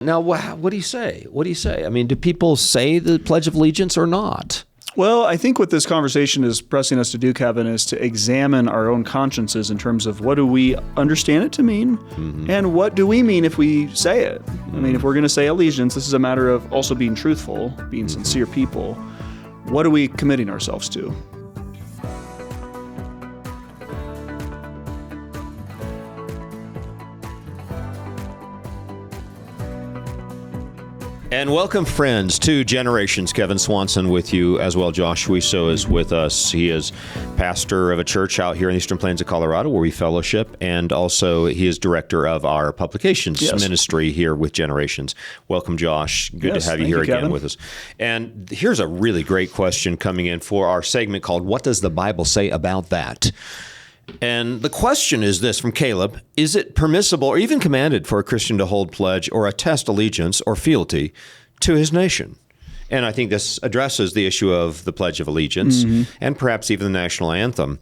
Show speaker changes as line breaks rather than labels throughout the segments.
Now, what do you say? What do you say? I mean, do people say the Pledge of Allegiance or not?
Well, I think what this conversation is pressing us to do, Kevin, is to examine our own consciences in terms of what do we understand it to mean, and what do we mean if we say it? I mean, if we're going to say allegiance, this is a matter of also being truthful, being sincere people. What are we committing ourselves to?
And welcome, friends, to Generations. Kevin Swanson with you as well. Josh Wiso is with us. He is pastor of a church out here in the Eastern Plains of Colorado where we fellowship, and also he is director of our publications ministry here with Generations. Welcome, Josh. Good to have you here again with us. And here's a really great question coming in for our segment called What Does the Bible Say About That? And the question is this from Caleb: is it permissible or even commanded for a Christian to hold pledge or attest allegiance or fealty to his nation? And I think this addresses the issue of the Pledge of Allegiance and perhaps even the national anthem.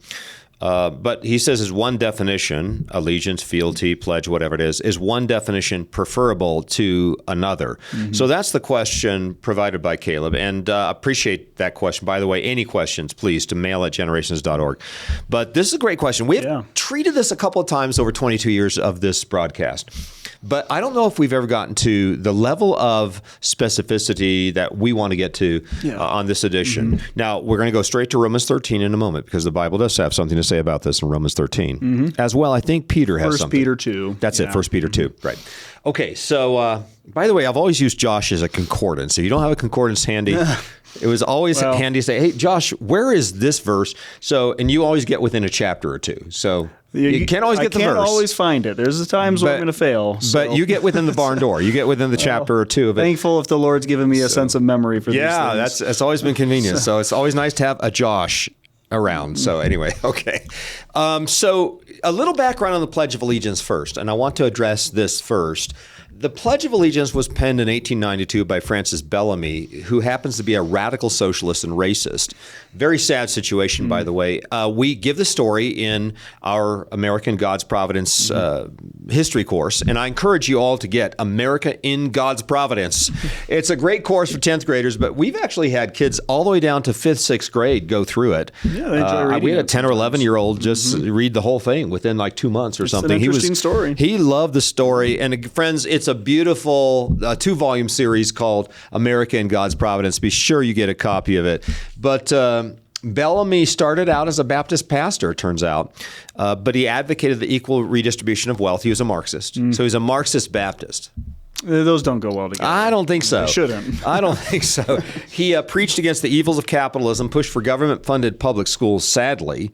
But he says is one definition, allegiance, fealty, pledge, whatever it is one definition preferable to another. So that's the question provided by Caleb, and appreciate that question. By the way, any questions, please, to mail@generations.org. But this is a great question. We have treated this a couple of times over 22 years of this broadcast. But I don't know if we've ever gotten to the level of specificity that we want to get to on this edition. Now, we're going to go straight to Romans 13 in a moment, because the Bible does have something to say about this in Romans 13. As well, I think Peter has something.
1 Peter 2.
That's it, 1 Peter 2. Right. Okay, so by the way, I've always used Josh as a concordance. If you don't have a concordance handy, it was always handy to say, hey, Josh, where is this verse? So, and you always get within a chapter or two. So you can't always get the verse. I can't
always find it. There's the times when I'm going to fail.
So. But you get within the barn door. You get within the chapter or two of it.
Thankful if the Lord's given me a sense of memory for these things.
Yeah, that's always been convenient. So it's always nice to have a Josh around. So anyway, okay. So a little background on the Pledge of Allegiance first, and I want to address this first. The Pledge of Allegiance was penned in 1892 by Francis Bellamy, who happens to be a radical socialist and racist. Very sad situation, by the way. We give the story in our American God's Providence history course, and I encourage you all to get America in God's Providence. It's a great course for 10th graders, but we've actually had kids all the way down to 5th, 6th grade go through it. Yeah, they enjoy reading. We had a 10 or 11-year-old just read the whole thing within like 2 months or something.
It's an interesting story.
He loved the story. And friends, it's a beautiful 2-volume series called America in God's Providence. Be sure you get a copy of it. But Bellamy started out as a Baptist pastor, it turns out, but he advocated the equal redistribution of wealth. He was a Marxist. So he's a Marxist Baptist.
Those don't go well together.
I don't think so.
They shouldn't.
I don't think so. He preached against the evils of capitalism, pushed for government-funded public schools, sadly.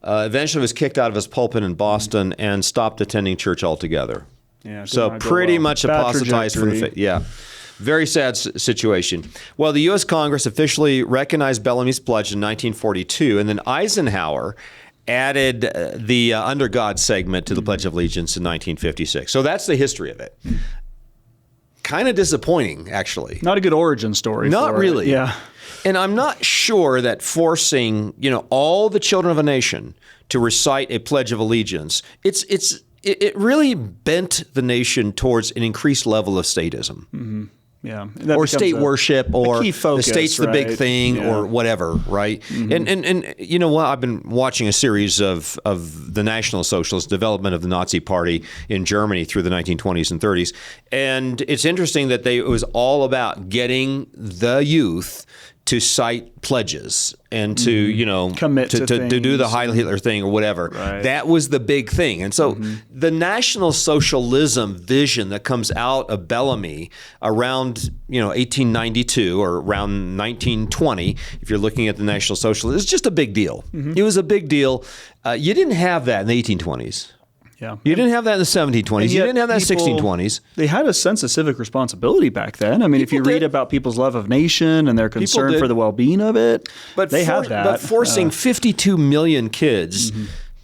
Eventually was kicked out of his pulpit in Boston and stopped attending church altogether. Yeah, so pretty much apostatized from the faith. Yeah. Very sad situation. Well, the U.S. Congress officially recognized Bellamy's pledge in 1942, and then Eisenhower added the Under God segment to the Pledge of Allegiance in 1956. So that's the history of it. Kind of disappointing, actually.
Not a good origin story.
Not really.
It. Yeah.
And I'm not sure that forcing, all the children of a nation to recite a Pledge of Allegiance, it really bent the nation towards an increased level of statism.
Yeah.
Or state worship, or
key focus,
the state's the big thing, or whatever, right? And you know what? I've been watching a series of the National Socialist development of the Nazi Party in Germany through the 1920s and 30s. And it's interesting that it was all about getting the youth to cite pledges and to,
commit to
do the Heil Hitler thing or whatever. Right. That was the big thing. And so the National Socialism vision that comes out of Bellamy around, 1892 or around 1920, if you're looking at the National Socialism, it's just a big deal. It was a big deal. You didn't have that in the 1820s.
Yeah.
You didn't have that in the 1720s. You didn't have that in the 1620s.
They had a sense of civic responsibility back then. I mean, if you read about people's love of nation and their concern for the well-being of it, they had that.
But forcing 52 million kids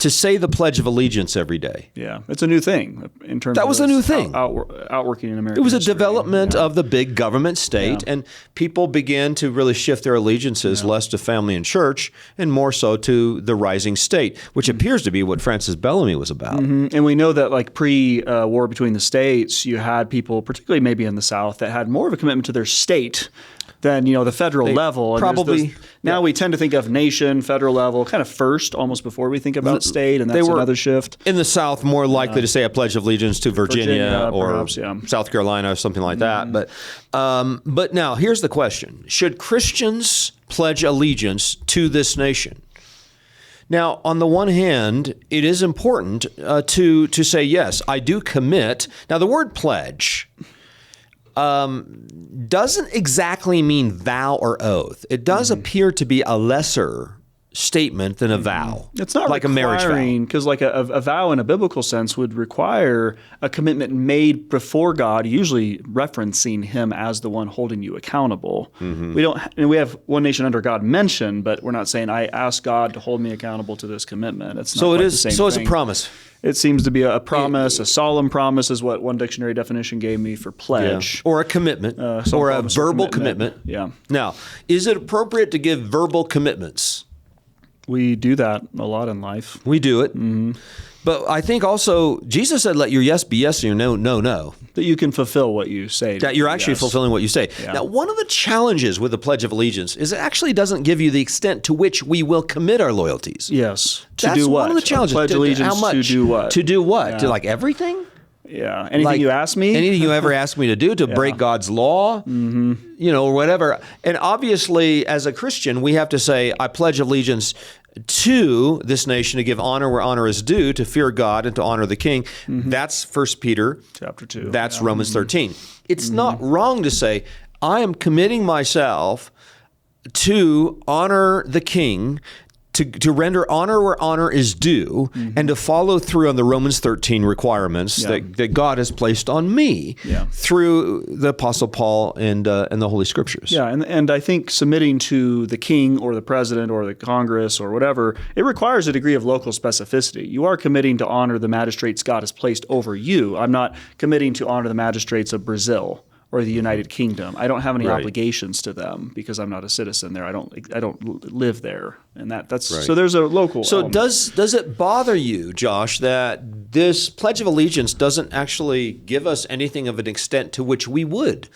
to say the Pledge of Allegiance every day.
Yeah, it's a new thing in terms.
That was a new thing.
Outworking in America.
It was a development of the big government state, and people began to really shift their allegiances less to family and church and more so to the rising state, which appears to be what Francis Bellamy was about.
And we know that like pre-war between the states, you had people, particularly maybe in the South, that had more of a commitment to their state than the federal level. And
probably
now we tend to think of nation, federal level, kind of first, almost before we think about state, and that's another shift.
In the South, more likely to say a Pledge of Allegiance to Virginia or
perhaps,
South Carolina or something like that. But now here's the question: should Christians pledge allegiance to this nation? Now, on the one hand, it is important to say, yes, I do commit. Now, the word pledge doesn't exactly mean vow or oath. It does appear to be a lesser statement than a vow.
It's not
like a marriage vow.
Because like a vow in a biblical sense would require a commitment made before God, usually referencing Him as the one holding you accountable. We have one nation under God mentioned, but we're not saying I ask God to hold me accountable to this commitment. It's not
So
quite
it is.
the same
So it's a
thing.
promise.
It seems to be a promise, a solemn promise is what one dictionary definition gave me for pledge.
Or a commitment, or a verbal commitment.
Yeah.
Now, is it appropriate to give verbal commitments?
We do that a lot in life.
We do it. But I think also Jesus said, let your yes be yes and your no, no, no.
That you can fulfill what you say.
That you're actually fulfilling what you say.
Yeah.
Now, one of the challenges with the Pledge of Allegiance is it actually doesn't give you the extent to which we will commit our loyalties.
Yes. To
That's
do what?
one of the challenges.
Pledge allegiance
how much?
to do what?
To do what?
Yeah.
To like everything?
Yeah. Anything you ask me?
Anything you ever ask me to do, to break God's law, or whatever. And obviously, as a Christian, we have to say, I pledge allegiance to this nation, to give honor where honor is due, to fear God and to honor the King. That's 1 Peter
chapter 2.
That's Romans 13. It's not wrong to say, I am committing myself to honor the King, to render honor where honor is due, and to follow through on the Romans 13 requirements that God has placed on me through the Apostle Paul and the Holy Scriptures.
Yeah, and I think submitting to the king or the president or the Congress or whatever, it requires a degree of local specificity. You are committing to honor the magistrates God has placed over you. I'm not committing to honor the magistrates of Brazil or the United Kingdom. I don't have any obligations to them because I'm not a citizen there. I don't live there, and that's so. There's a local.
So
element.
does it bother you, Josh, that this Pledge of Allegiance doesn't actually give us anything of an extent to which we would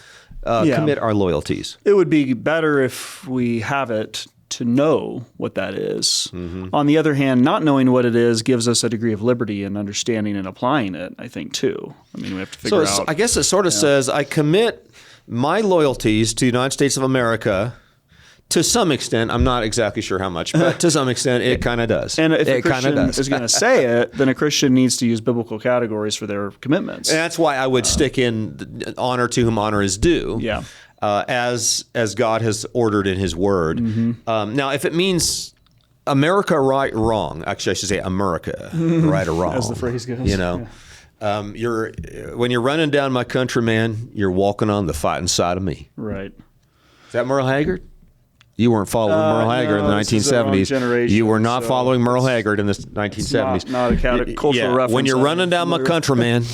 commit our loyalties?
It would be better if we have it to know what that is. On the other hand, not knowing what it is gives us a degree of liberty in understanding and applying it, I think, too. I mean, we have to figure out.
I guess it sort of says, I commit my loyalties to the United States of America to some extent. I'm not exactly sure how much, but to some extent, it kind of does.
And if a Christian is going to say it, then a Christian needs to use biblical categories for their commitments.
And that's why I would stick in honor to whom honor is due.
Yeah.
As God has ordered in His Word. Now, if it means America right or wrong, actually I should say America right or wrong,
as the phrase goes.
When you're running down my country, man, you're walking on the fighting side of me.
Right.
Is that Merle Haggard? You weren't following Merle Haggard in the 1970s. You were not following Merle Haggard in the 1970s.
Not a cultural reference.
When you're running down my country, man,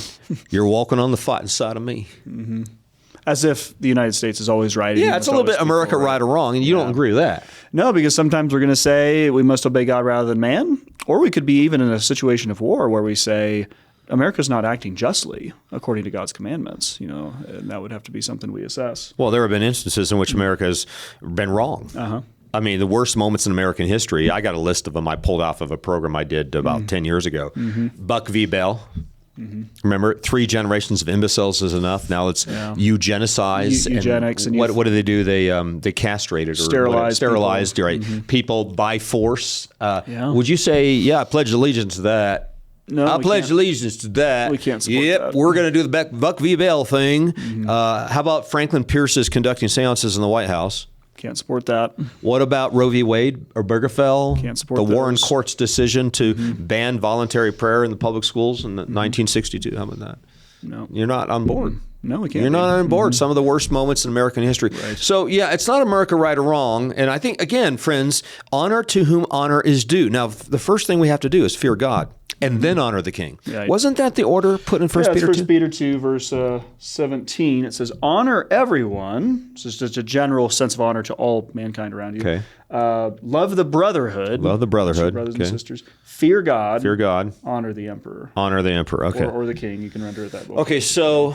you're walking on the fighting side of me.
As if the United States is always right.
Yeah, it's a little bit America right or wrong, and you don't agree with that.
No, because sometimes we're going to say we must obey God rather than man, or we could be even in a situation of war where we say America's not acting justly according to God's commandments, and that would have to be something we assess.
Well, there have been instances in which America has been wrong. I mean, the worst moments in American history, I got a list of them I pulled off of a program I did about 10 years ago. Buck v. Bell. Remember, 3 generations of imbeciles is enough. Now it's eugenicize.
Eugenics.
And what do they do? They castrated or sterilized people by force. Would you say, I pledge allegiance to that?
No,
I pledge allegiance to that.
We can't support that.
We're going to do the Buck v. Bell thing. How about Franklin Pierce's conducting seances in the White House?
Can't support that.
What about Roe v. Wade or Obergefell?
Can't support
the
those.
Warren Court's decision to ban voluntary prayer in the public schools in 1962. How about that?
No.
You're not on board.
No, we can't.
You're not on board. Some of the worst moments in American history.
Right.
So, yeah, it's not America right or wrong. And I think, again, friends, honor to whom honor is due. Now, the first thing we have to do is fear God and then honor the king.
Right.
Wasn't that the order put in 1 Peter 2?
1 Peter 2, verse 17. It says, honor everyone. So it's just a general sense of honor to all mankind around you.
Okay.
Love the brotherhood.
Love the brotherhood.
Brothers
Okay.
and sisters. Fear God.
Fear God.
Honor the emperor.
Honor the emperor. Okay.
Or the king. You can render it that way.
Okay, so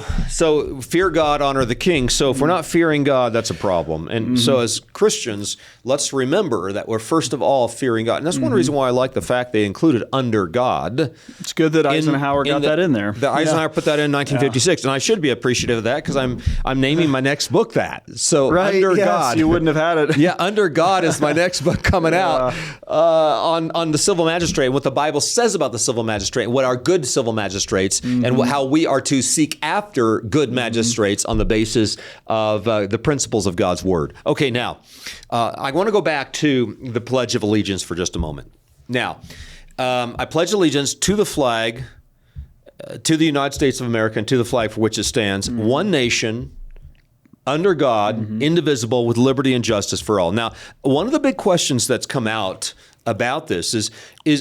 fear God, honor the king. So if we're not fearing God, that's a problem. And so as Christians, let's remember that we're first of all fearing God. And that's one reason why I like the fact they included under God.
It's good that Eisenhower got that in there.
Eisenhower put that in 1956, and I should be appreciative of that because I'm naming my next book that. So
Right,
under
yes,
God,
you wouldn't have had it.
Yeah, under God is my next book coming out on the civil magistrate, what the Bible says about the civil magistrate, what are good civil magistrates, and how we are to seek after good magistrates on the basis of the principles of God's word. Okay, now I want to go back to the Pledge of Allegiance for just a moment. Now, I pledge allegiance to the flag, to the United States of America, and to the flag for which it stands, one nation, under God, indivisible, with liberty and justice for all. Now, one of the big questions that's come out about this is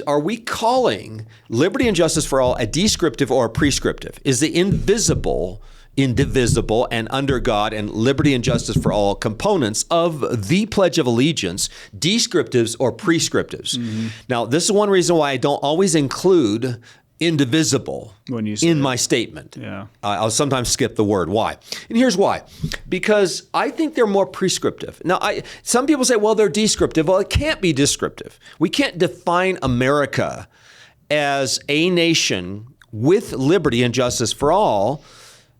are we calling liberty and justice for all a descriptive or a prescriptive? Is the indivisible, and under God, and liberty and justice for all components of the Pledge of Allegiance descriptives or prescriptives? Now, this is one reason why I don't always include indivisible
When you say
in my statement.
Yeah.
I'll sometimes skip the word. Why? And here's why. Because I think they're more prescriptive. Now, some people say, well, they're descriptive. Well, it can't be descriptive. We can't define America as a nation with liberty and justice for all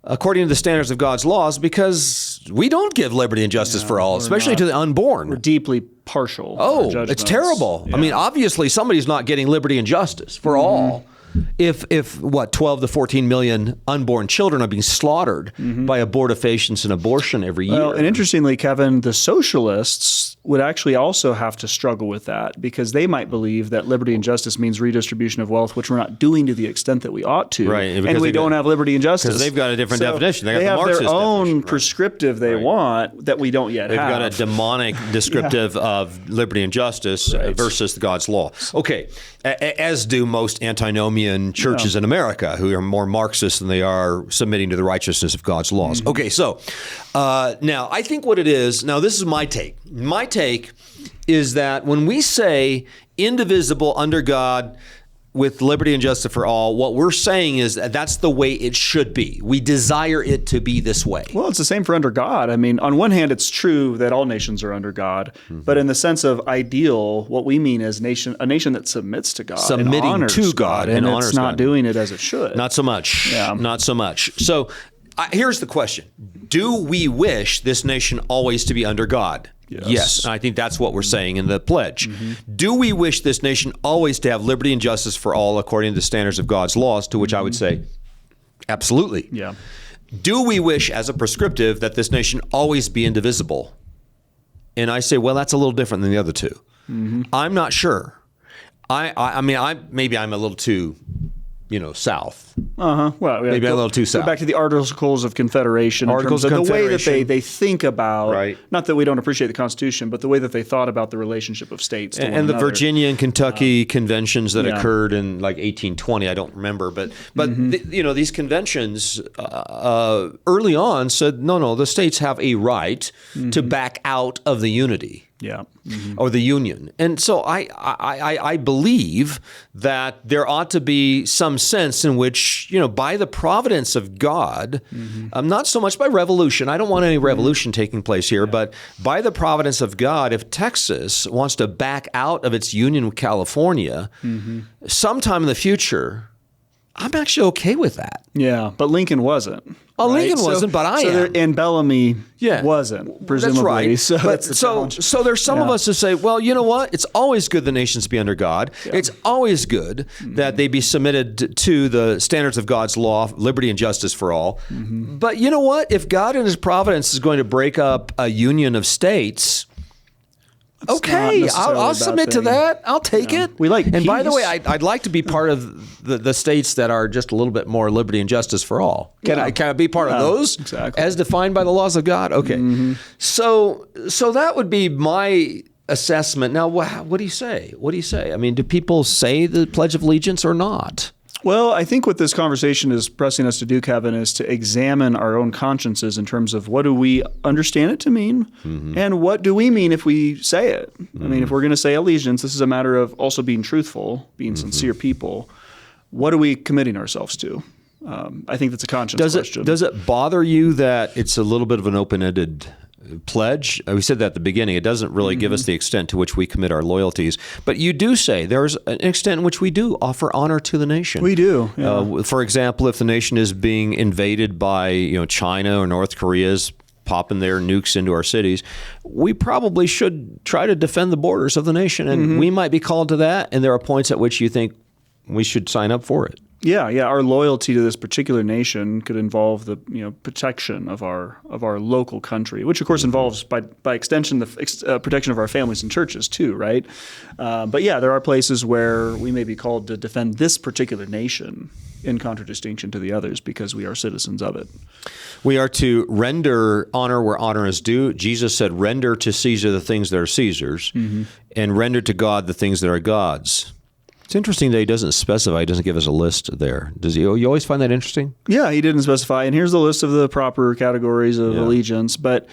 according to the standards of God's laws, because we don't give liberty and justice for all, especially to the unborn.
We're deeply partial.
Oh, it's terrible.
Yeah.
I mean, obviously somebody's not getting liberty and justice for all. If 12 to 14 million unborn children are being slaughtered by abortifacients and abortion every year.
Well, and interestingly, Kevin, the socialists would actually also have to struggle with that because they might believe that liberty and justice means redistribution of wealth, which we're not doing to the extent that we ought to.
Right,
and we don't have liberty and justice.
Because they've got a different definition. They got the
have
Marxist
their own
definition,
prescriptive they want that we don't yet
They've
have.
got a demonic descriptive of liberty and justice versus God's law. Okay, as do most antinomian churches in America who are more Marxist than they are submitting to the righteousness of God's laws. Okay, so now I think what it is, now this is my take. My take is that when we say indivisible under God with liberty and justice for all, what we're saying is that that's the way it should be. We desire it to be this way.
Well, it's the same for under God. I mean, on one hand, it's true that all nations are under God, but in the sense of ideal, what we mean is a nation that submits to God,
Submitting
and honors
to God and honors
it's not
God.
doing it as it should.
Not so much.
Yeah.
Not so much. So here's the question. Do we wish this nation always to be under God? Yes. And I think that's what we're saying in the pledge. Do we wish this nation always to have liberty and justice for all according to the standards of God's laws? To which I would say, absolutely.
Yeah.
Do we wish as a prescriptive that this nation always be indivisible? And I say, well, that's a little different than the other two. I'm not sure. I mean, maybe I'm a little too, south.
Well,
Maybe a little too south.
Go back to the Articles of Confederation.
Articles
in terms
of
of the way that
Confederation.
they think about,
Right.
not that we don't appreciate the Constitution, but the way that they thought about the relationship of states to one
And the
another.
Virginia and Kentucky conventions that
yeah.
occurred in like 1820, I don't remember, but these conventions early on said no, the states have a right to back out of the unity.
Yeah.
Or the union. And so I believe that there ought to be some sense in which, by the providence of God, not so much by revolution, I don't want any revolution taking place here, but by the providence of God, if Texas wants to back out of its union with California sometime in the future, I'm actually okay with that.
Yeah, but Lincoln wasn't.
Well,
right?
Lincoln wasn't, but I am.
And Bellamy wasn't, presumably.
That's right.
So, that's the challenge.
So there's some of us who say, well, you know what? It's always good the nations be under God. Yeah. It's always good that they be submitted to the standards of God's law, liberty and justice for all. But you know what? If God in his providence is going to break up a union of states,
It's not
Okay,
necessarily a
I'll
bad
submit to
thing.
that. I'll take it.
We like
And by the
peace.
way, I'd like to be part of the states that are just a little bit more liberty and justice for all. Can I be part of those?
Exactly.
As defined by the laws of God? Okay. So that would be my assessment. Now, what do you say? What do you say? I mean, do people say the Pledge of Allegiance or not?
Well, I think what this conversation is pressing us to do, Kevin, is to examine our own consciences in terms of what do we understand it to mean, and what do we mean if we say it. I mean, if we're going to say allegiance, this is a matter of also being truthful, being sincere people. What are we committing ourselves to? I think that's a conscience question.
Does it bother you that it's a little bit of an open-ended pledge? We said that at the beginning. It doesn't really give us the extent to which we commit our loyalties. But you do say there's an extent in which we do offer honor to the nation.
We do. Yeah.
For example, if the nation is being invaded by China or North Korea's popping their nukes into our cities, we probably should try to defend the borders of the nation. And we might be called to that. And there are points at which you think we should sign up for it.
Yeah. Our loyalty to this particular nation could involve the protection of our local country, which of course involves by extension the protection of our families and churches too, right? But yeah, there are places where we may be called to defend this particular nation in contradistinction to the others because we are citizens of it.
We are to render honor where honor is due. Jesus said, "Render to Caesar the things that are Caesar's, and render to God the things that are God's." It's interesting that he doesn't specify. He doesn't give us a list there. Does he? You always find that interesting?
Yeah, he didn't specify. And here's the list of the proper categories of allegiance. But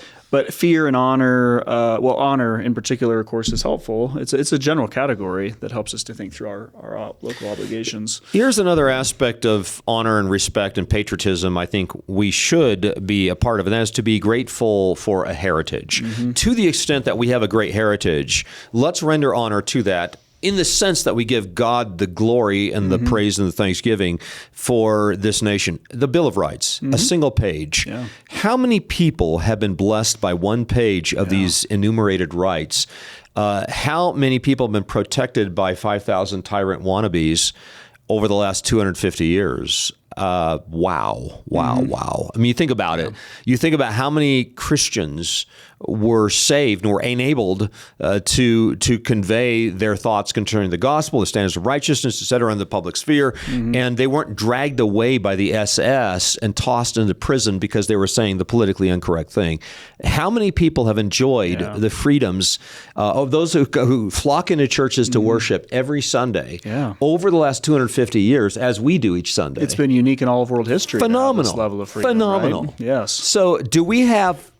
fear and honor, honor in particular, of course, is helpful. It's a general category that helps us to think through our local obligations.
Here's another aspect of honor and respect and patriotism I think we should be a part of, and that is to be grateful for a heritage. To the extent that we have a great heritage, let's render honor to that, in the sense that we give God the glory and the praise and the thanksgiving for this nation. The Bill of Rights, a single page.
Yeah.
How many people have been blessed by one page of these enumerated rights? How many people have been protected by 5,000 tyrant wannabes over the last 250 years? Wow. I mean, you think about it. You think about how many Christians were saved and were enabled to convey their thoughts concerning the gospel, the standards of righteousness, et cetera, in the public sphere. And they weren't dragged away by the SS and tossed into prison because they were saying the politically incorrect thing. How many people have enjoyed the freedoms of those who flock into churches to worship every Sunday over the last 250 years, as we do each Sunday?
It's been unique in all of world history.
Phenomenal.
This level of freedom.
Phenomenal.
Right? Yes.
So do we have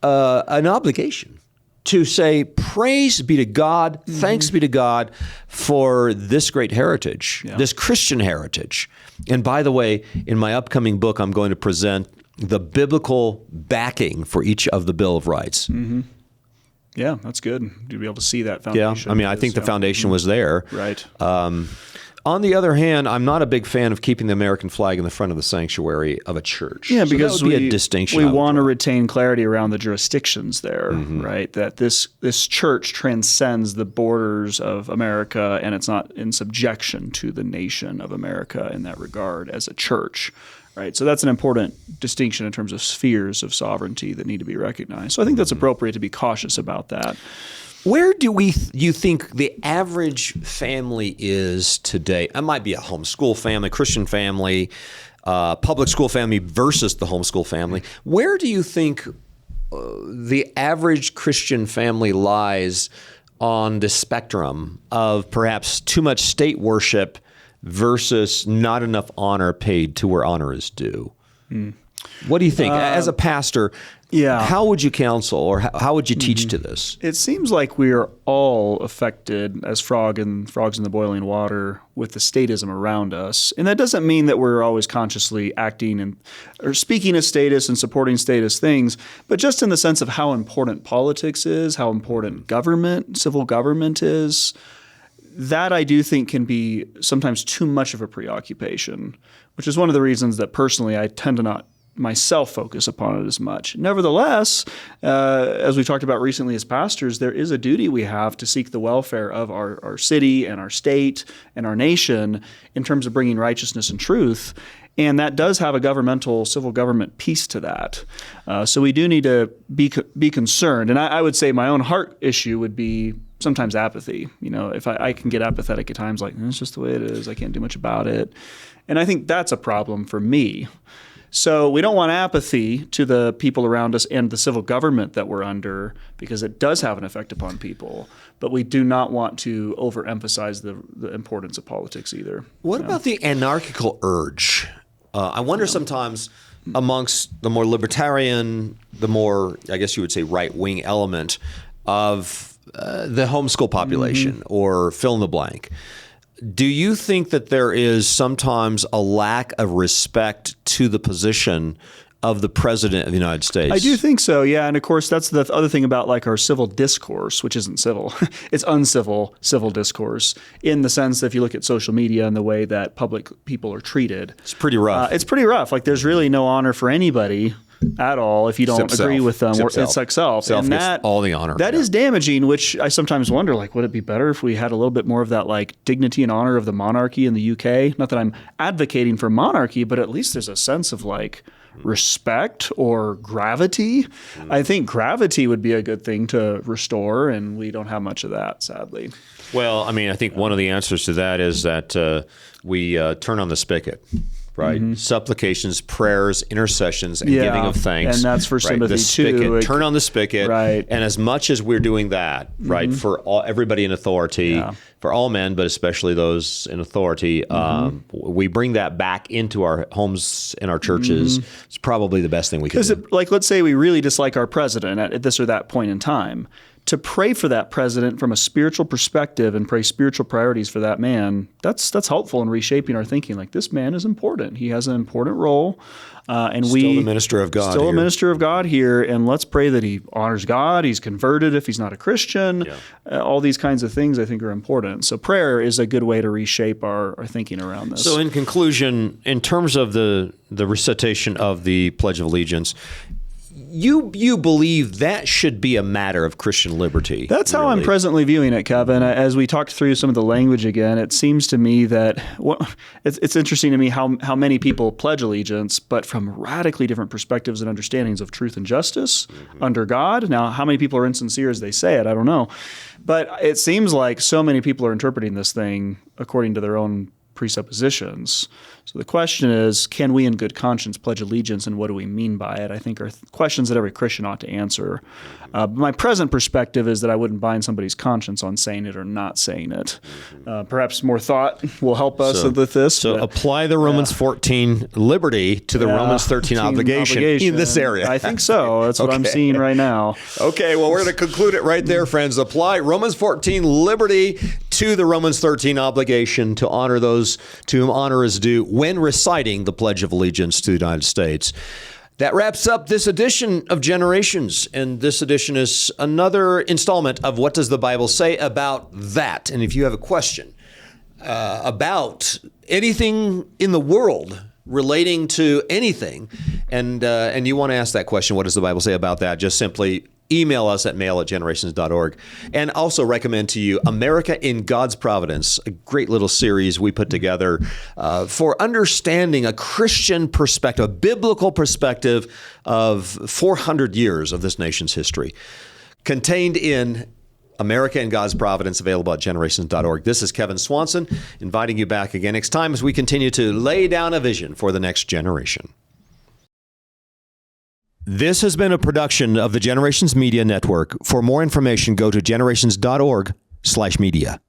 an obligation to say, praise be to God, thanks be to God for this great heritage, this Christian heritage? And by the way, in my upcoming book, I'm going to present the biblical backing for each of the Bill of Rights.
Yeah, that's good. To be able to see that foundation.
Yeah, I mean, I think the foundation was there.
Right.
On the other hand, I'm not a big fan of keeping the American flag in the front of the sanctuary of a church.
Yeah,
So
because
that would be a distinction.
we
I would
want to
draw.
retain clarity around the jurisdictions there, right? That this church transcends the borders of America, and it's not in subjection to the nation of America in that regard as a church, right? So that's an important distinction in terms of spheres of sovereignty that need to be recognized. So I think that's appropriate to be cautious about that.
Where do you think the average family is today? It might be a homeschool family, Christian family, public school family versus the homeschool family. Where do you think the average Christian family lies on the spectrum of perhaps too much state worship versus not enough honor paid to where honor is due? What do you think? As a pastor, how would you counsel or how would you teach to this?
It seems like we are all affected as frogs in the boiling water with the statism around us. And that doesn't mean that we're always consciously acting or speaking as status and supporting status things, but just in the sense of how important politics is, how important civil government is. That I do think can be sometimes too much of a preoccupation, which is one of the reasons that personally I tend to not myself focus upon it as much. Nevertheless, as we talked about recently as pastors, there is a duty we have to seek the welfare of our city and our state and our nation in terms of bringing righteousness and truth. And that does have a governmental, civil government piece to that. So we do need to be concerned. And I would say my own heart issue would be sometimes apathy. If I can get apathetic at times, like, it's just the way it is, I can't do much about it. And I think that's a problem for me. So we don't want apathy to the people around us and the civil government that we're under, because it does have an effect upon people. But we do not want to overemphasize the importance of politics either.
What about the anarchical urge? I wonder sometimes amongst the more libertarian, the more, I guess you would say, right-wing element of the homeschool population, or fill in the blank. Do you think that there is sometimes a lack of respect to the position of the President of the United States?
I do think so, yeah. And of course, that's the other thing about like our civil discourse, which isn't civil. It's uncivil civil discourse, in the sense that if you look at social media and the way that public people are treated.
It's pretty rough.
It's pretty rough. Like, there's really no honor for anybody at all if you don't
Except
agree
self.
with them.
Except
It's like self.
Self
and
gets
that,
all the honor.
That is damaging, which I sometimes wonder, like, would it be better if we had a little bit more of that, like, dignity and honor of the monarchy in the UK? Not that I'm advocating for monarchy, but at least there's a sense of, like, respect or gravity. I think gravity would be a good thing to restore, and we don't have much of that, sadly.
Well, I mean, I think one of the answers to that is that we turn on the spigot. Right, supplications, prayers, intercessions, and giving of thanks,
and that's for sympathy
the spigot,
too.
Turn on the spigot,
right?
And as much as we're doing that, right, for everybody in authority, for all men, but especially those in authority, we bring that back into our homes and our churches. It's probably the best thing we can do.
Because, like, let's say we really dislike our president at this or that point in time. To pray for that president from a spiritual perspective and pray spiritual priorities for that man, that's helpful in reshaping our thinking. Like, this man is important. He has an important role. And
still the minister of God.
Still
here.
a minister of God here. And let's pray that he honors God. He's converted if he's not a Christian. All these kinds of things I think are important. So prayer is a good way to reshape our thinking around this.
So in conclusion, in terms of the recitation of the Pledge of Allegiance, you believe that should be a matter of Christian liberty.
That's how I'm presently viewing it, Kevin. As we talked through some of the language again, it seems to me that it's interesting to me how many people pledge allegiance, but from radically different perspectives and understandings of truth and justice under God. Now, how many people are insincere as they say it, I don't know. But it seems like so many people are interpreting this thing according to their own presuppositions. So the question is, can we in good conscience pledge allegiance, and what do we mean by it? I think are questions that every Christian ought to answer. But my present perspective is that I wouldn't bind somebody's conscience on saying it or not saying it. Perhaps more thought will help us with this.
So apply the Romans 14 liberty to the Romans 13 obligation in this area.
I think so. That's what I'm seeing right now.
Okay, well, we're going to conclude it right there, friends. Apply Romans 14 liberty to the Romans 13 obligation to honor those to whom honor is due when reciting the Pledge of Allegiance to the United States. That wraps up this edition of Generations, and this edition is another installment of What Does the Bible Say About That? And if you have a question about anything in the world relating to anything, and you want to ask that question, what does the Bible say about that? Just simply email us at mail@generations.org. And also recommend to you America in God's Providence, a great little series we put together for understanding a Christian perspective, a biblical perspective of 400 years of this nation's history, contained in America in God's Providence, available at generations.org. This is Kevin Swanson, inviting you back again next time as we continue to lay down a vision for the next generation. This has been a production of the Generations Media Network. For more information, go to generations.org/media.